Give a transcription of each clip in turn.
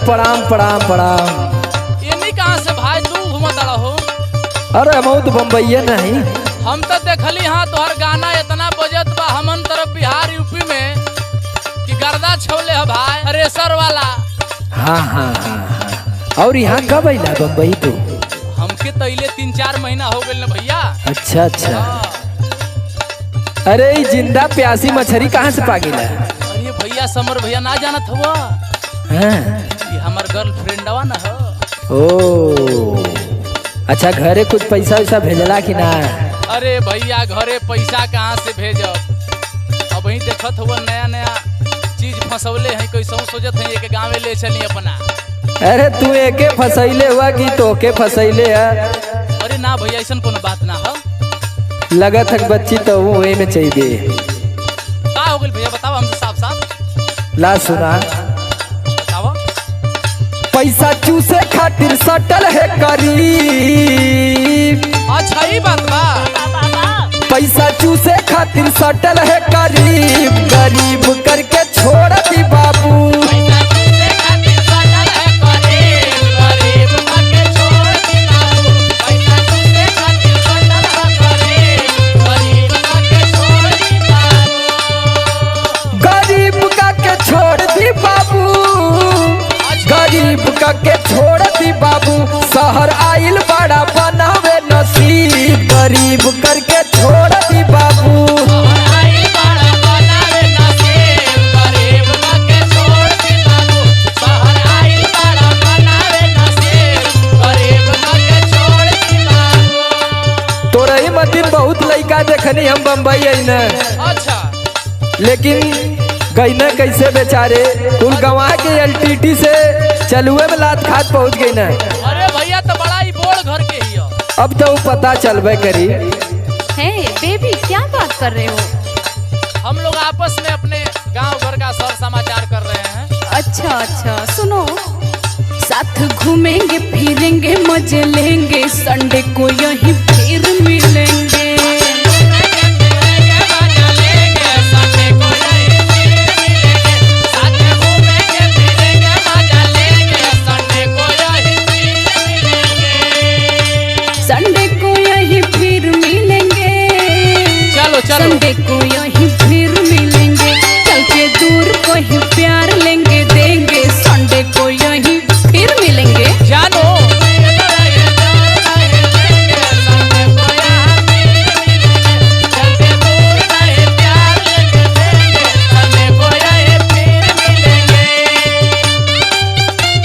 प्रणाम प्रणाम प्रणाम। इन्हीं कहाँ से भाई तू घूमत रहो? अरे हम तो बम्बई नहीं। हम तो देखली हाँ तोहर गाना इतना बजत बा हमन तरफ बिहार यूपी में कि गर्दा छोले है भाई रेसर वाला। हाँ हाँ हाँ हाँ। और यहाँ कब अला बम्बई तू? हमके तो इले 3-4 महीना हो गए ना भैया। अच्छा अच्छा। अरे जिंदा प्यासी मछली कहाँ से पागिला? अरे भैया समर भैया ना जानत हुआ कि हमार गर्लफ्रेंडवा ना हो। ओ अच्छा, घरे कुछ पैसा वैसा भेजला कि ना? अरे भैया घरे पैसा कहाँ से भेजब? अब वही देखत हुआ नया नया चीज फंसौले हैं, कैसे सोचत है एक गाँव में ले चली अपना। अरे तू एके फसैले हुआ कि तोके फसैले है? अरे ना भैया ऐसा कोनो बात ना हो। लगत है बच्ची तो वही में चाहिए। का हो गइल भैया बताओ हमसे साफ साफ। ला सुना, बताओ। पैसा चूसे खातिर सटल है करीब। अच्छा ही बात बा। पैसा चूसे खातिर सटल है करीब, गरीब करके छोड़ दी बाबू। के छोड़ दी बाबू, शहर आइल बड़ा बनावे नसीब, गरीब करके छोड़ दी बाबू। तोरा ही मतीन बहुत लड़का देखनी हम बम्बई आई न। अच्छा लेकिन गई न कैसे बेचारे कुल गंवा के LTT से चलुए में लात खात पहुंच गई ना। अरे भैया तो बड़ा ही बोल घर के ही हो। अब तो पता चलबे करी। हे बेबी क्या बात कर रहे हो? हम लोग आपस में अपने गांव घर का सर समाचार कर रहे हैं। अच्छा अच्छा सुनो, साथ घूमेंगे फिरेंगे मजे लेंगे, संडे को यहीं फिर मिलेंगे। संडे को यहीं फिर मिलेंगे, चल के दूर कहीं प्यार लेंगे देंगे, संडे को यहीं फिर मिलेंगे। जानो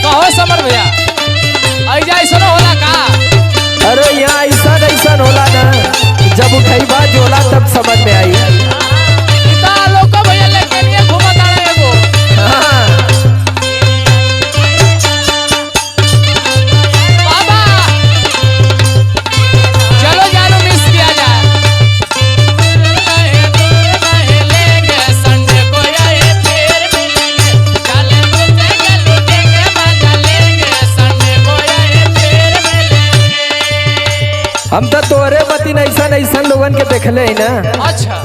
कहो समर भैया ऐसा ऐसा होला का? अरे यहाँ ऐसा ऐसा होला ना, जब उठैबा जोला तब समझ में आई। लोग भैया लेके लिए घूमत आ रहे वो। हाँ। बाबा चलो जानो मिस किया जाए। संडे को ये फिर मिलेंगे, चले मुझे लूटेंगे मजा लेंगे, संडे को ये फिर मिलेंगे। हम तो तोरे बतिन ऐसा ऐसा लोगन के देखले है ना। अच्छा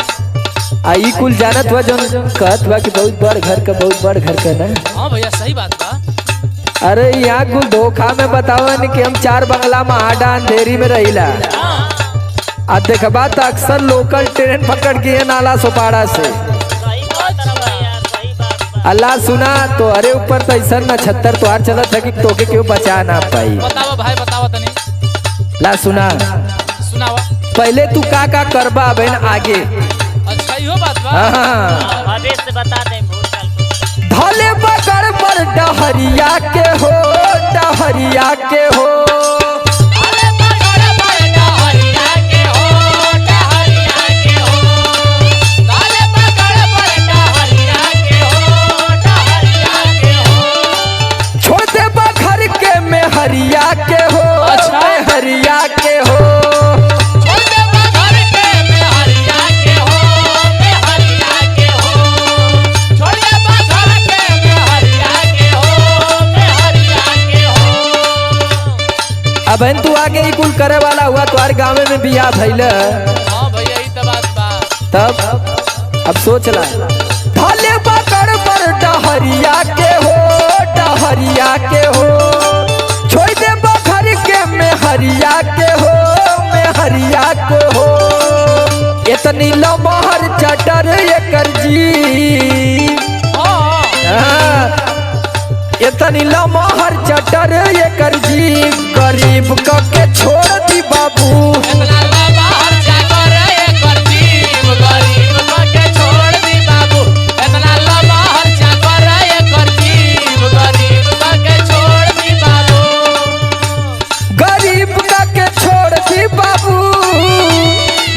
आई कुल जानत हुआ जो कहत हुआ कि बहुत बड़ घर का बहुत बड़ घर का ना। हाँ भैया सही बात बा। अरे यहाँ कुल धोखा में बतावन कि हम 4 बंगला में आडा अंधेरी में रहिला। आ देखबा तो अक्सर लोकल ट्रेन पकड़ के नाला सोपाड़ा से। अल्लाह सुना तो अरे ऊपर तो ऐसा नछत्तर तोहार चलत है कि तोके क्यों बचा ना पाई। बताओ भाई बताओ तनी। ला सुना, सुनावा। पहले तू का करबा बहन आगे। अच्छा यो बात बा। हाँ से बता दे। धले बगर पर डहरिया के हो, डहरिया के हो। अरे बगड़ पर डहरिया के हो, डहरिया के हो। धले बगड़ पर डहरिया के हो, डहरिया के हो। छोड़ दे बखर के में हरिया के हो, अच्छा। हरिया के हो। अब तू आगे ही कुल करे वाला हुआ तुम्हारे गाँव में बियाह भइल। हाँ भैया यही तो बात बा। तब अब सोच ला, धले बकर पर डहरिया के हो, बहरिया के हो, छोड़ दे घर के में हरिया के हो, में हरिया को हो। इतनी लमहर चटर एकर जी, इतनी लमहर चटर एकर जी, गरीब के छोड़ दी बाबू। इतना लमहर चटर एकर जीव, गरीब के छोड़ दी बाबू। इतना लमहर चटर एकर जीव, गरीब के छोड़ दी बाबू। गरीब के छोड़ दी बाबू,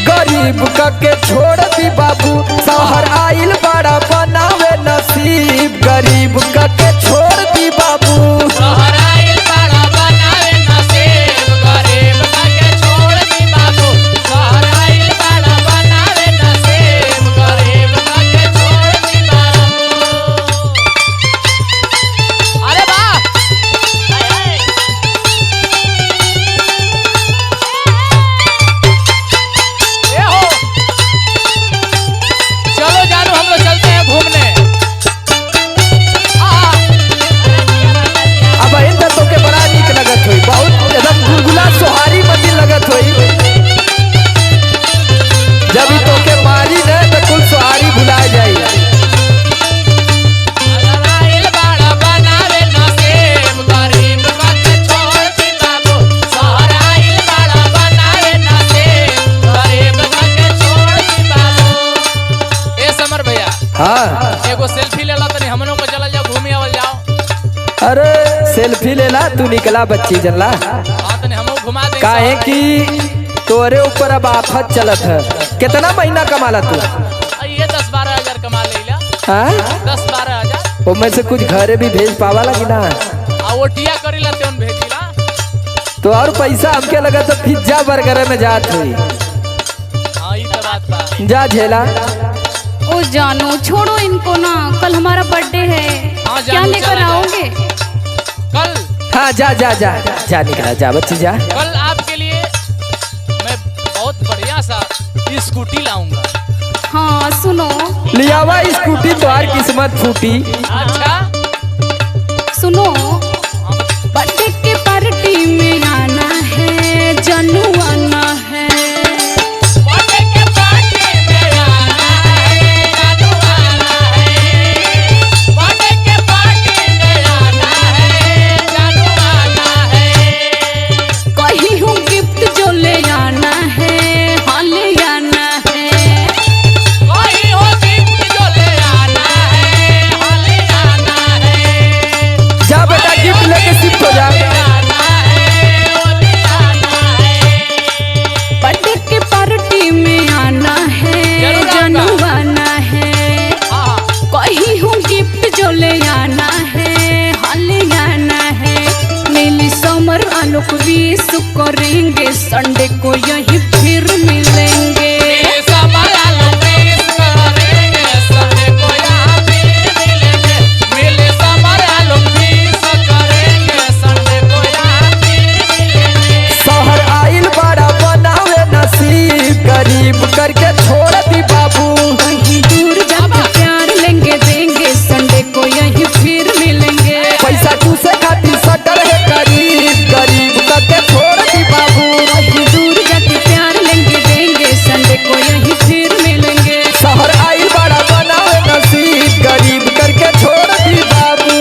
गरीब के छोड़ दी बाबू। शहर आइल बड़ा बनावे नसीब, गरीब के छोड़ दी बाबू। शहर आइल बड़ा बनावे नसीब, गरीब के छोड़ दी बाबू। शहर आइल बड़ा बनावे नसीब, गरीब के छोड़ दी बाबू। अरे वाह, ये हो, चलो जानू हम लोग चलते हैं घूमने। अब इंदा तो के बड़ा नीक लगत होई, बहुत एकदम गुलगुला सोहारी मंदिर लगत होई। जब ही तो के मारी न तो कुल सोहारी भुला जाई। आइल बड़ा बनावे नसीब, गरीब के छोड़ दी बाबू। शहर आइल बड़ा बनावे नसीब, गरीब के छोड़ दी बाबू। ए समर भैया, हाँ, एगो सेल्फी ले ला तनी, हमनों को चला जाओ घूमे आवल जाओ। अरे सेल्फी लेला तू, निकला बच्ची जनला। हाँ तनी हमो घुमा दे। काहे कि तोरे ऊपर अब आफत चलत है। कितना महीना कमाला तू? ये 10-12 हजार कमा लेला। हाँ, 10-12 हजार। उसमें से कुछ घरे भी भेज पावाला कि ना? आ ओटिया करी ला तेन भेजीला। तो और पैसा हमके लगा तो पिज्जा बर्गर में जात हुई। हाँ ये तो बात बा। जा झेला। ओ जानो, छोड़ो इनको ना, कल हमारा बर्थडे है। हाँ, क्या जानू, लेकर चला जाए। आओगे? कल हाँ जा जा जा जा, निकला जा बच्ची जा। कल आपके लिए मैं बहुत बढ़िया सा स्कूटी लाऊंगा। हाँ सुनो, लियावा स्कूटी, तुम्हार किस्मत फूटी। अच्छा, सुनो, बर्थडे के पार्टी में आना है, जानू आना है। बर्थडे के पार्टी में आना है, जानू आना है। बर्थडे के पार्टी में आना है, जानू आना है। कहीं हूँ गिफ्ट जो ले आना है, हाँ ले आना है। कोई हो गिफ्ट जो ले आना है, हाँ ले आना है। जा बेटा, गिफ्ट लेके शिफ्ट हो जा। आना है, वो ले आना है। बर्थडे के पार्टी में आना है, जरूर जानू आऊंगा। आना है। हाँ, कहीं हूँ गिफ्ट जो ले आना है, हाँ ले आना है। नीली समर आलोक विश करेंगे, संडे को यहीं फिर मिलेंगे। मेरे समाया लोग मिस करेंगे, संडे को यहाँ फिर मिलेंगे। मेरे समाया लोग मिस करेंगे, संडे को यहाँ फिर मिलेंगे। शहर आइल बड़ा बनावे नसीब, गरीब करके छोड़ दी बाबू। कहीं दूर जाकर प्यार लेंगे देंगे, संडे को यहीं फिर मिलेंगे। पैसा चूसे खातिर सटर है गरीब, गरीब करके छोड़ दी बाबू। कहीं दूर जाकर प्यार लेंगे देंगे, संडे को यहीं फिर मिलेंगे। शहर आइल बड़ा बनावे नसीब, गरीब करके छोड़ दी बाबू।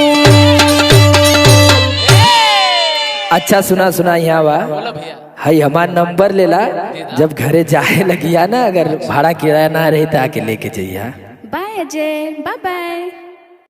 अच्छा सुना सुना, यहाँ बा बोलो भैया। हई हमार नंबर लेला, जब घरे जाए लगिया ना, अगर भाड़ा किराया ना रही तो आके लेके जाइया। Bye Ajay, bye by.